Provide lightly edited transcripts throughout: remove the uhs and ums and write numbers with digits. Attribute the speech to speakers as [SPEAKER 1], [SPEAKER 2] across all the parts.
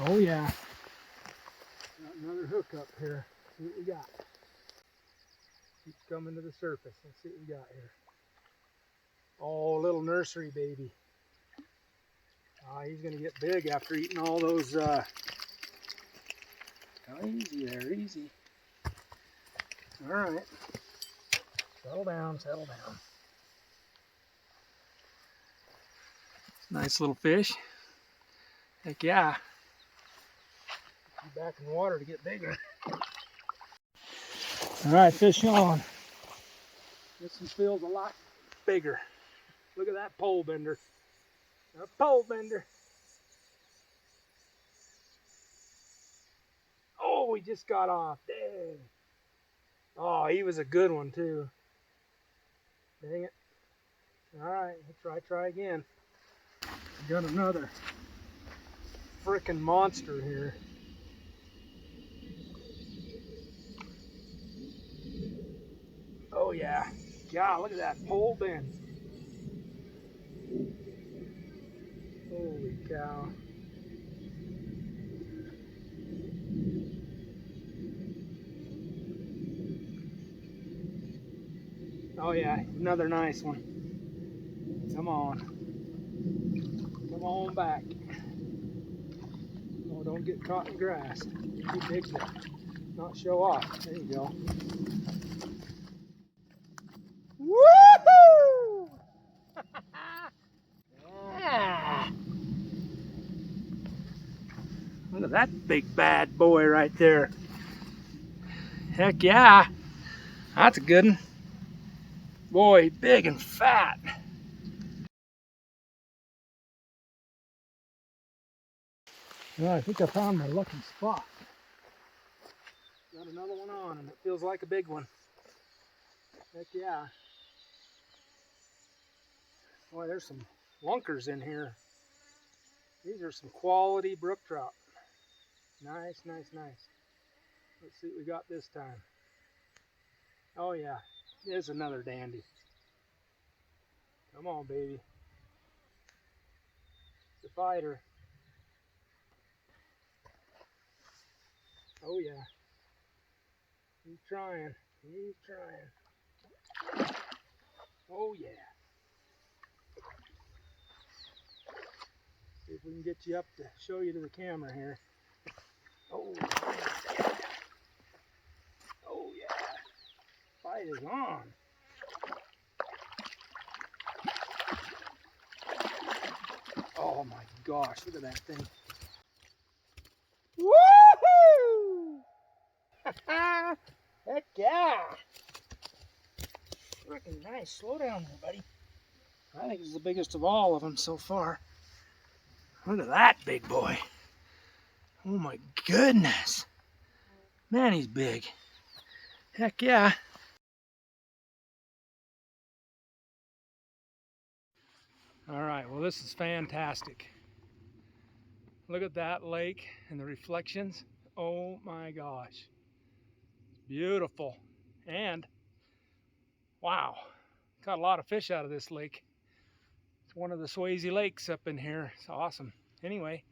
[SPEAKER 1] Oh yeah. Got another hook up here. See what we got. Keeps coming to the surface. Let's see what we got here. Oh, little nursery baby. He's gonna get big after eating all those. Oh, easy there, easy. All right. Settle down, settle down. Nice little fish. Heck yeah. Be back in the water to get bigger. All right, fish on. This one feels a lot bigger. Look at that pole bender. A pole bender. Oh, he just got off. Dang. Oh, he was a good one too. Dang it. All right, let's try again. We got another frickin' monster here. Oh yeah. God, look at that pole bend. Holy cow. Oh yeah, another nice one. Come on. Come on back. Oh, don't get caught in grass. Too big to not show off. There you go. Woohoo! Yeah. Look at that big bad boy right there. Heck yeah. That's a good one. Boy, big and fat. Well, I think I found my lucky spot. Got another one on, and it feels like a big one. Heck yeah. Boy, there's some lunkers in here. These are some quality brook trout. Nice, nice, nice. Let's see what we got this time. Oh yeah, there's another dandy. Come on, baby. It's a fighter. Oh yeah. He's trying. He's trying. Oh yeah. See if we can get you up to show you to the camera here. Oh yeah. Oh yeah. Fight is on. Oh my gosh, look at that thing. Woohoo! Heck yeah! Freaking nice. Slow down there, buddy. I think it's the biggest of all of them so far. Look at that big boy. Oh my goodness. Man, he's big. Heck yeah. All right, well, this is fantastic. Look at that lake and the reflections. Oh my gosh. Beautiful. And wow, caught a lot of fish out of this lake. It's one of the Swasey lakes up in here. It's awesome. Anyway,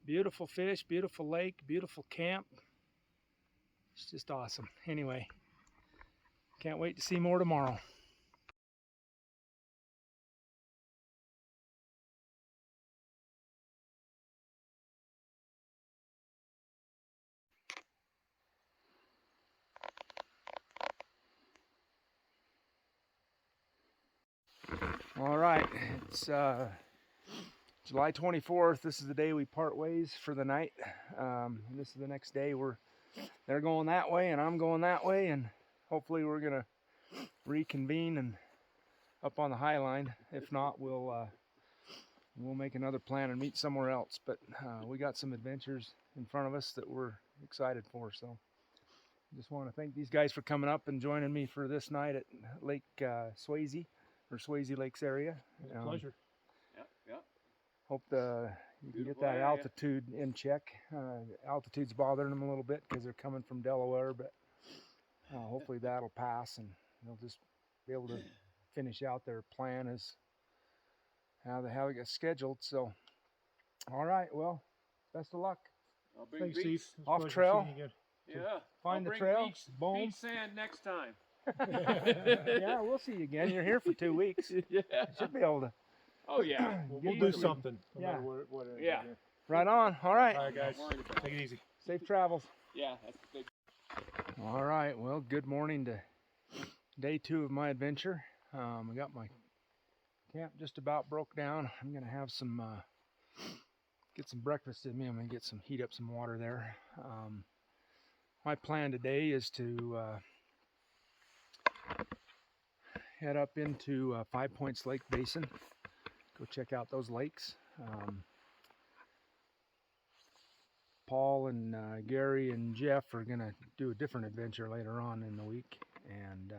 [SPEAKER 1] beautiful fish, beautiful lake, beautiful camp. It's just awesome. Anyway, can't wait to see more tomorrow. All right, it's July 24th. This is the day we part ways for the night. And this is the next day. They're going that way and I'm going that way, and hopefully we're gonna reconvene and up on the High Line. If not, we'll make another plan and meet somewhere else. But we got some adventures in front of us that we're excited for. So just want to thank these guys for coming up and joining me for this night at Lake Swasey, or Swasey Lakes area.
[SPEAKER 2] It was a pleasure. Yep.
[SPEAKER 1] Hope you can get that altitude in check. Altitude's bothering them a little bit because they're coming from Delaware, but hopefully that'll pass and they'll just be able to finish out their plan as how they got scheduled. So, all right, well, Best of luck.
[SPEAKER 2] I'll bring
[SPEAKER 3] Thanks,
[SPEAKER 2] beach.
[SPEAKER 3] Steve. It's a
[SPEAKER 1] Off
[SPEAKER 3] pleasure
[SPEAKER 1] trail.
[SPEAKER 3] seeing you again.
[SPEAKER 2] Yeah.
[SPEAKER 1] Find
[SPEAKER 2] I'll
[SPEAKER 1] the
[SPEAKER 2] bring
[SPEAKER 1] trail.
[SPEAKER 2] Beach,
[SPEAKER 1] Boom.
[SPEAKER 2] beach sand next time.
[SPEAKER 1] Yeah, we'll see you again. You're here for 2 weeks.
[SPEAKER 2] Yeah.
[SPEAKER 1] Should be able to.
[SPEAKER 2] Oh yeah.
[SPEAKER 3] We'll do something. No
[SPEAKER 1] Yeah.
[SPEAKER 3] matter what it is.
[SPEAKER 2] Yeah.
[SPEAKER 1] Right on. All right.
[SPEAKER 3] All right, guys.
[SPEAKER 2] Not worried about
[SPEAKER 3] Take it easy.
[SPEAKER 1] Safe travels.
[SPEAKER 2] Yeah, that's the big.
[SPEAKER 1] All right. Well, good morning to day 2 of my adventure. I got my camp just about broke down. I'm gonna have some get some breakfast in me. I'm gonna get some heat up some water there. My plan today is to head up into Five Points Lake Basin. Go check out those lakes. Paul and Gary and Jeff are gonna do a different adventure later on in the week, and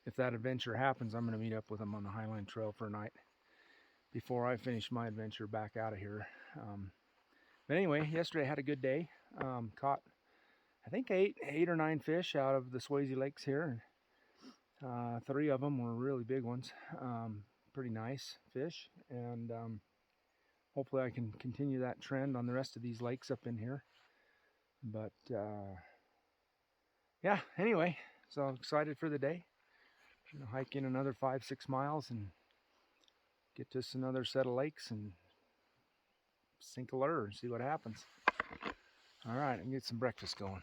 [SPEAKER 1] if that adventure happens, I'm gonna meet up with them on the Highline Trail for a night before I finish my adventure back out of here. But anyway, yesterday I had a good day. Caught, I think, eight or nine fish out of the Swasey lakes here. 3 of them were really big ones. Pretty nice fish, and hopefully I can continue that trend on the rest of these lakes up in here. But yeah, anyway, so I'm excited for the day. I'm gonna hike in another 5-6 miles and get to another set of lakes and sink a lure and see what happens. All right, I can get some breakfast going.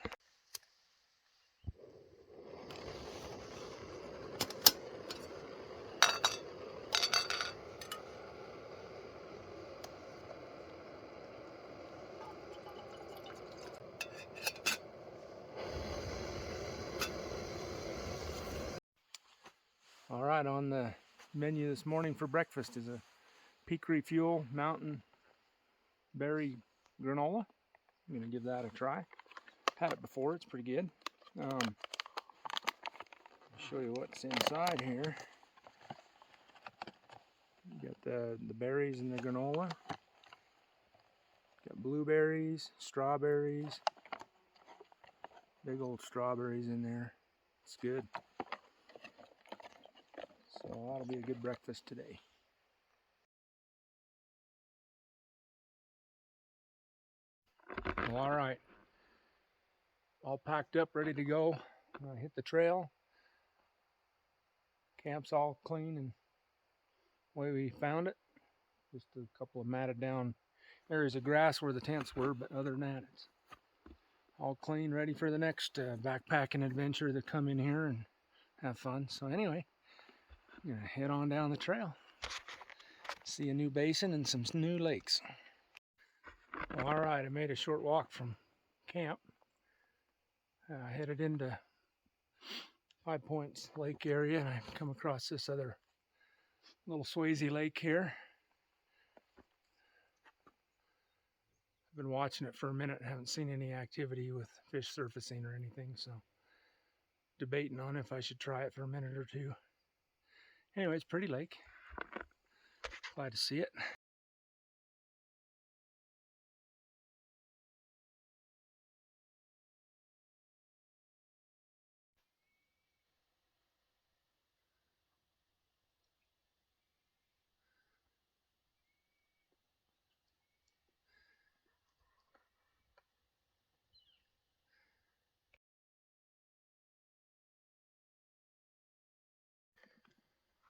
[SPEAKER 1] All right, on the menu this morning for breakfast is a Peak Refuel mountain berry granola. I'm gonna give that a try. Had it before, it's pretty good. I'll show you what's inside here. You got the berries in the granola. Got blueberries, strawberries, big old strawberries in there. It's good. So that'll be a good breakfast today. Well, all right, all packed up, ready to go. I hit the trail. Camp's all clean and the way we found it. Just a couple of matted down areas of grass where the tents were, but other than that, it's all clean, ready for the next backpacking adventure to come in here and have fun. So anyway, I'm gonna head on down the trail, see a new basin and some new lakes. Well, all right, I made a short walk from camp. Headed into Five Points Lake area, and I come across this other little Swasey lake here. I've been watching it for a minute, haven't seen any activity with fish surfacing or anything, so debating on if I should try it for a minute or two. Anyway, it's a pretty lake. Glad to see it.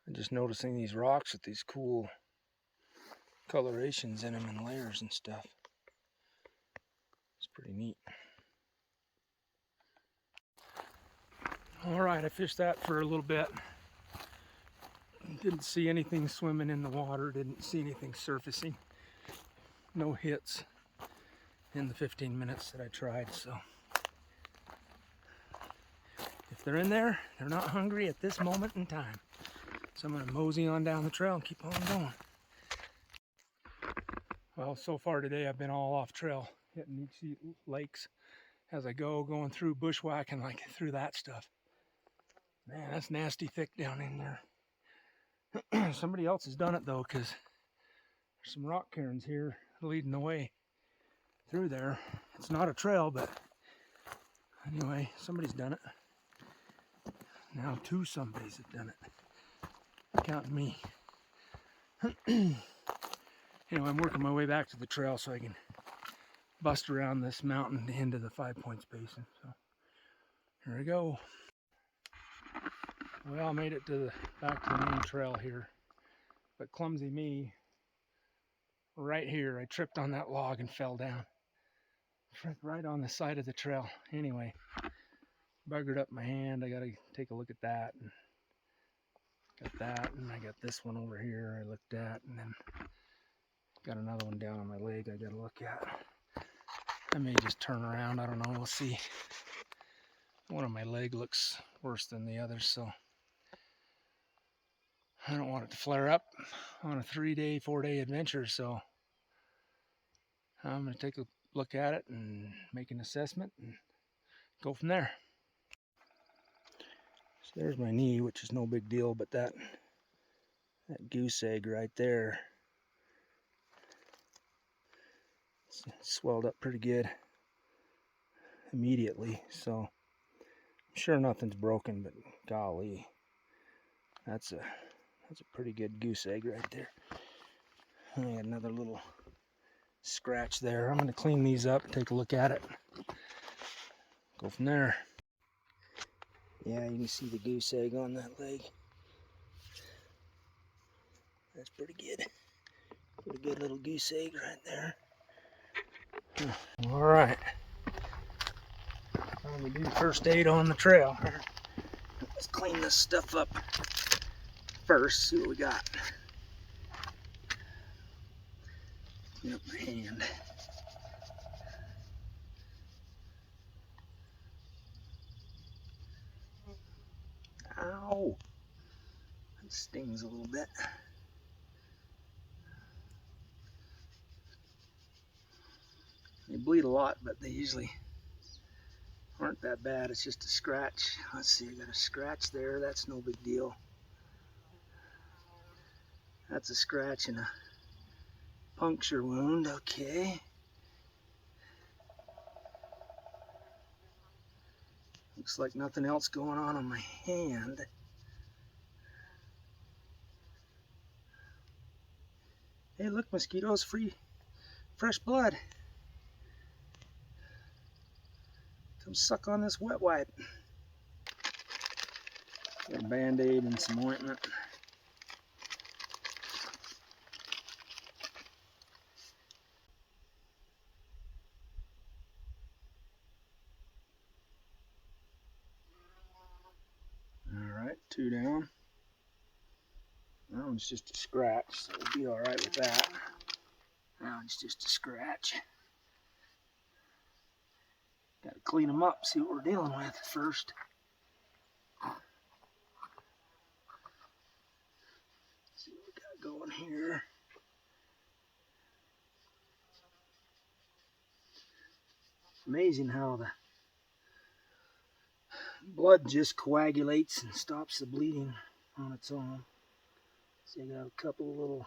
[SPEAKER 1] I'm just noticing these rocks with these cool colorations in them and layers and stuff. It's pretty neat. All right, I fished that for a little bit. Didn't see anything swimming in the water, didn't see anything surfacing. No hits in the 15 minutes that I tried, so. If they're in there, they're not hungry at this moment in time. So I'm gonna mosey on down the trail and keep on going. Well, so far today I've been all off trail, hitting each lakes as I go, going through bushwhacking like through that stuff. Man, that's nasty thick down in there. Somebody else has done it though, because there's some rock cairns here leading the way through there. It's not a trail, but anyway, somebody's done it. Now 2 somebodies have done it. Counting me. Anyway, I'm working my way back to the trail so I can bust around this mountain into the 5 Points Basin. So here we go. Well, I made it to back to the main trail here, but clumsy me, right here, I tripped on that log and fell down right on the side of the trail. Anyway, buggered up my hand. I gotta take a look at that. And got that, and I got this one over here I looked at, and then got another one down on my leg I gotta look at. I may just turn around, I don't know, we'll see. One of my leg looks worse than the other, so I don't want it to flare up on a 3-day, 4-day adventure, so I'm gonna take a look at it and make an assessment and go from there. So there's my knee, which is no big deal, but that goose egg right there, it's swelled up pretty good immediately, so I'm sure nothing's broken, but golly, that's a pretty good goose egg right there. I got another little scratch there. I'm going to clean these up, take a look at it, go from there. Yeah, you can see the goose egg on that leg. That's pretty good. Pretty good little goose egg right there. All right. I'm going to do first aid on the trail. Let's clean this stuff up first, see what we got. Clean up my hand. Ow! That stings a little bit. They bleed a lot, but they usually aren't that bad. It's just a scratch. Let's see, I got a scratch there. That's no big deal. That's a scratch and a puncture wound. Okay. Looks like nothing else going on my hand. Hey, look, mosquitoes, fresh blood. Come suck on this wet wipe. Got a Band-Aid and some ointment. Alright, 2 down. That one's just a scratch, so we'll be alright with that. That one's just a scratch. Gotta clean them up, see what we're dealing with first. See what we got going here. Amazing how the blood just coagulates and stops the bleeding on its own. See, I got a couple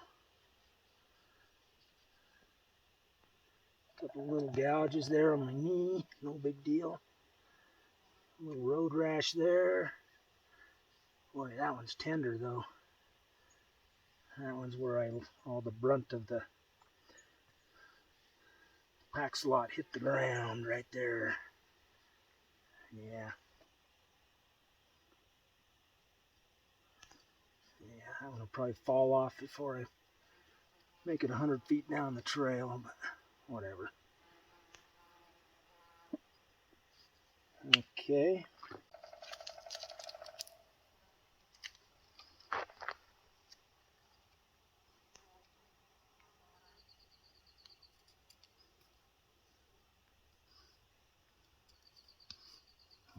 [SPEAKER 1] little gouges there on my knee, no big deal. A little road rash there. Boy, that one's tender though. That one's where all the brunt of the pack slot hit the ground right there. Yeah. Yeah, I'm gonna probably fall off before I make it 100 feet down the trail, but whatever. Okay.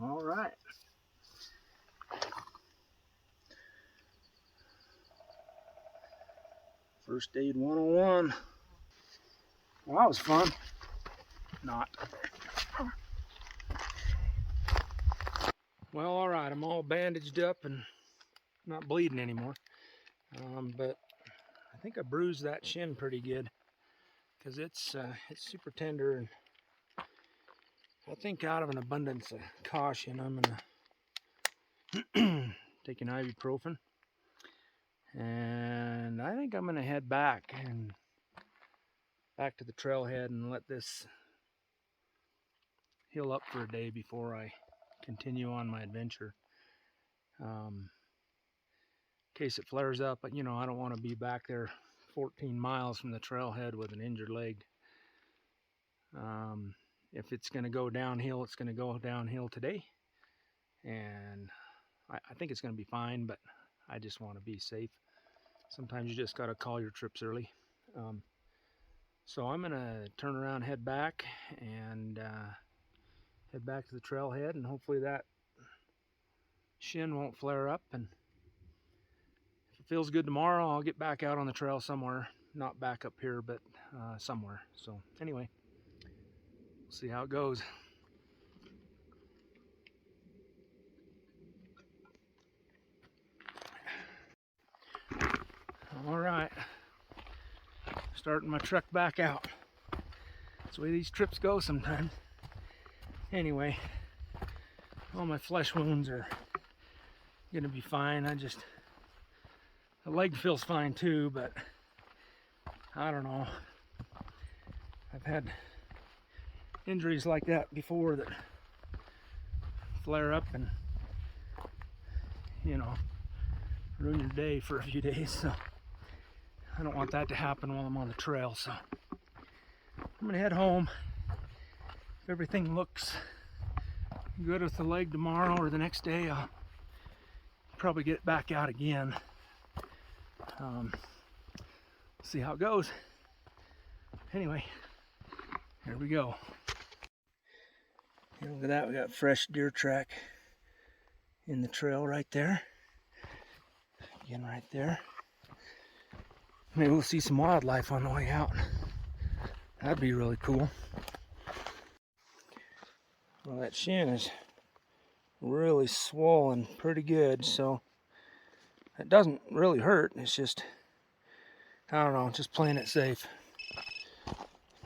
[SPEAKER 1] All right. First aid 101. Well, that was fun. Not. Well, all right. I'm all bandaged up and not bleeding anymore. But I think I bruised that shin pretty good because it's super tender, and I think out of an abundance of caution, I'm gonna take an ibuprofen, and I think I'm gonna head back to the trailhead and let this heal up for a day before I continue on my adventure. In case it flares up, but you know, I don't want to be back there 14 miles from the trailhead with an injured leg. If it's going to go downhill, it's going to go downhill today, and I think it's going to be fine, but I just want to be safe. Sometimes you just got to call your trips early. So I'm going to turn around, head back, and head back to the trailhead, and hopefully that shin won't flare up. And if it feels good tomorrow, I'll get back out on the trail somewhere. Not back up here, but somewhere. So anyway, we'll see how it goes. All right, starting my trek back out. That's the way these trips go sometimes. Anyway, all my flesh wounds are gonna be fine. The leg feels fine too, but I don't know. I've had injuries like that before that flare up and, you know, ruin your day for a few days. So I don't want that to happen while I'm on the trail. So I'm gonna head home. If everything looks good with the leg tomorrow or the next day, I'll probably get back out again. See how it goes. Anyway, here we go. And look at that, we got fresh deer track in the trail right there. Again, right there. Maybe we'll see some wildlife on the way out. That'd be really cool. Well, that shin is really swollen pretty good, so it doesn't really hurt. It's just, I don't know, just playing it safe.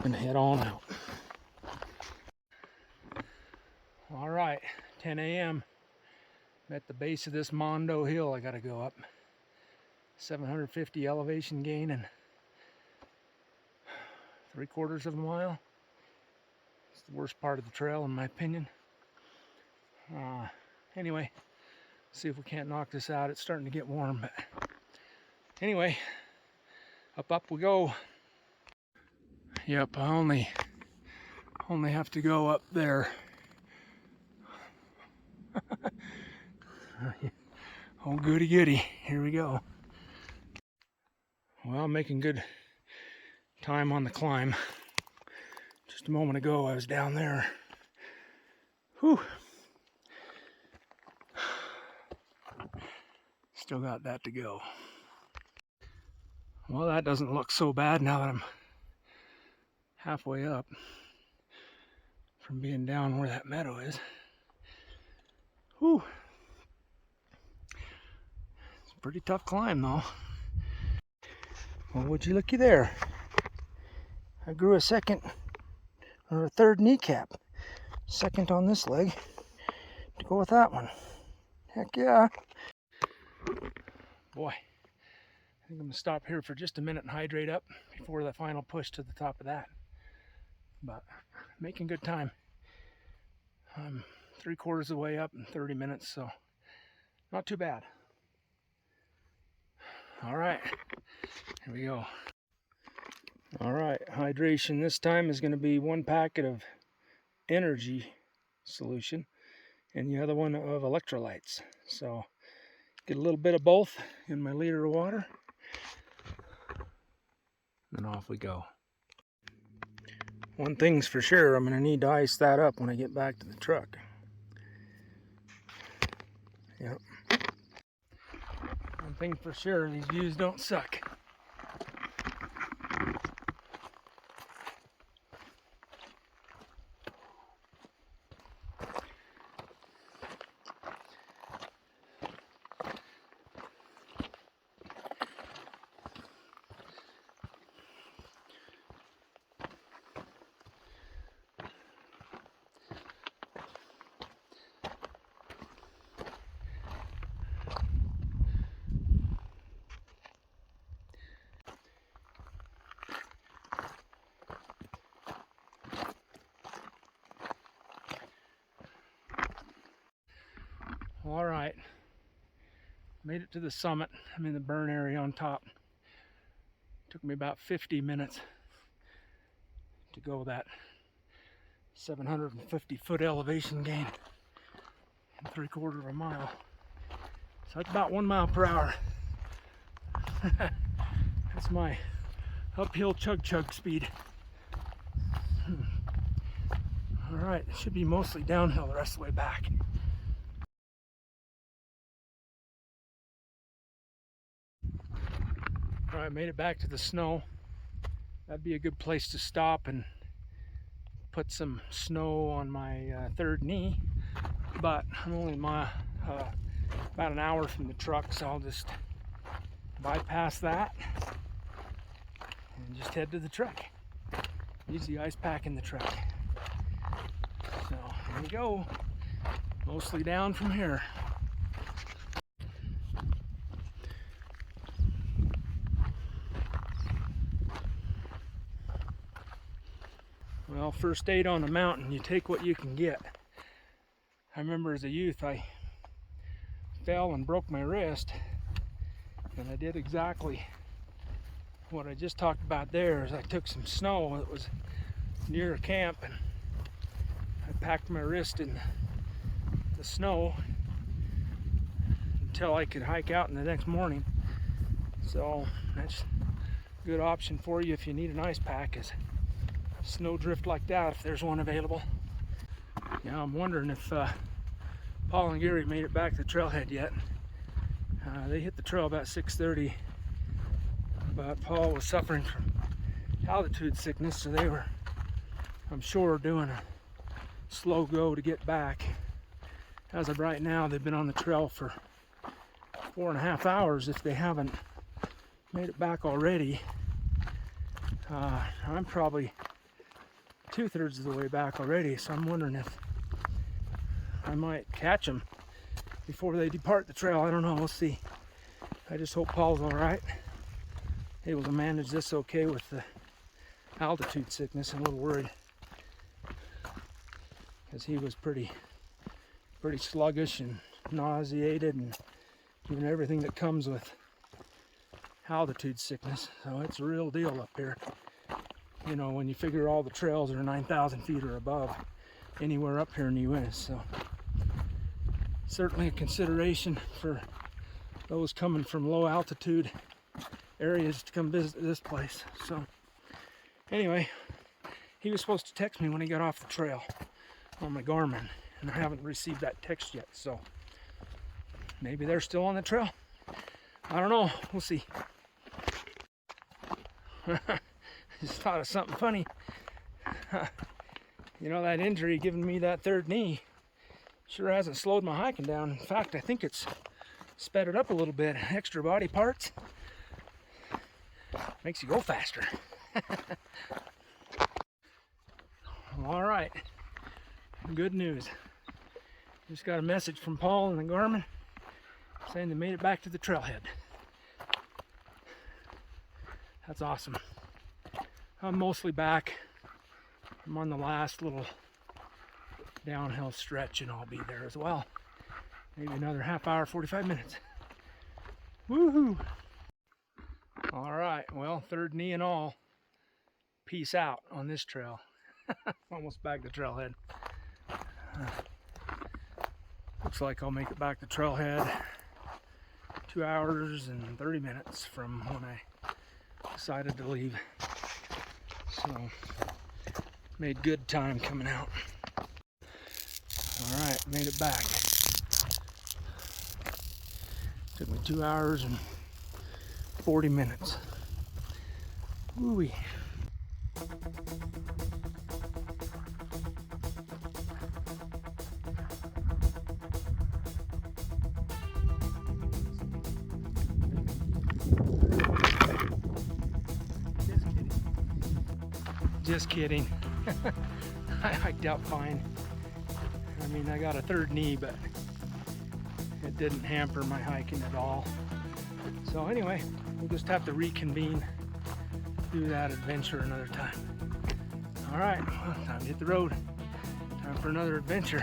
[SPEAKER 1] Gonna head on out. All right, 10 a.m. I'm at the base of this Mondo Hill I gotta go up. 750 elevation gain and 3/4 of a mile. It's the worst part of the trail in my opinion. Anyway, see if we can't knock this out. It's starting to get warm, but anyway, up we go. Yep, I only have to go up there. Oh, goody goody, here we go. Well, making good time on the climb. Just a moment ago I was down there. Whew. Still got that to go. Well, that doesn't look so bad now that I'm halfway up from being down where that meadow is. Whew. It's a pretty tough climb though. Well, would you looky there. I grew a third kneecap. Second on this leg to go with that one. Heck yeah. Boy, I think I'm gonna stop here for just a minute and hydrate up before the final push to the top of that. But making good time. I'm 3/4 of the way up in 30 minutes, so not too bad. All right, here we go. All right, hydration this time is going to be 1 packet of energy solution and the other one of electrolytes. So get a little bit of both in my liter of water, and off we go. One thing's for sure, I'm going to need to ice that up when I get back to the truck. Yep. One thing for sure, these views don't suck. All right, made it to the summit. I'm in the burn area on top. Took me about 50 minutes to go that 750-foot elevation gain in 3/4 of a mile. So that's about 1 mile per hour. That's my uphill chug speed. All right, it should be mostly downhill the rest of the way back. All right, made it back to the snow. That'd be a good place to stop and put some snow on my third knee, but I'm only about an hour from the truck, so I'll just bypass that and just head to the truck. Use the ice pack in the truck. So here we go, mostly down from here. Well, first aid on the mountain, you take what you can get. I remember as a youth I fell and broke my wrist, and I did exactly what I just talked about there. Is I took some snow that was near a camp and I packed my wrist in the snow until I could hike out in the next morning. So that's a good option for you if you need an ice pack, is snow drift like that if there's one available. Yeah, I'm wondering if Paul and Gary made it back to the trailhead yet. They hit the trail about 6:30, but Paul was suffering from altitude sickness, so they were, I'm sure, doing a slow go to get back. As of right now, they've been on the trail for 4.5 hours if they haven't made it back already. I'm probably 2/3 of the way back already, so I'm wondering if I might catch them before they depart the trail. I don't know, we'll see. I just hope Paul's all right, able to manage this okay with the altitude sickness. I'm a little worried because he was pretty sluggish and nauseated and doing everything that comes with altitude sickness. So it's a real deal up here. You know, when you figure all the trails are 9,000 feet or above anywhere up here in the Uintas. So certainly a consideration for those coming from low altitude areas to come visit this place. So anyway, he was supposed to text me when he got off the trail on my Garmin, and I haven't received that text yet, so maybe they're still on the trail. I don't know, we'll see. Just thought of something funny. You know, that injury giving me that third knee sure hasn't slowed my hiking down. In fact, I think it's sped it up a little bit. Extra body parts makes you go faster. All right, good news. Just got a message from Paul and the Garmin saying they made it back to the trailhead. That's awesome. I'm mostly back. I'm on the last little downhill stretch and I'll be there as well. Maybe another half hour, 45 minutes. Woohoo! All right, well, third knee and all. Peace out on this trail. Almost back to trailhead. Looks like I'll make it back to trailhead 2 hours and 30 minutes from when I decided to leave. So, made good time coming out. All right, made it back. Took me 2 hours and 40 minutes. Woo-wee. Just kidding. I hiked out fine. I mean, I got a third knee, but it didn't hamper my hiking at all. So anyway, we'll just have to reconvene, do that adventure another time. All right, well, time to hit the road. Time for another adventure.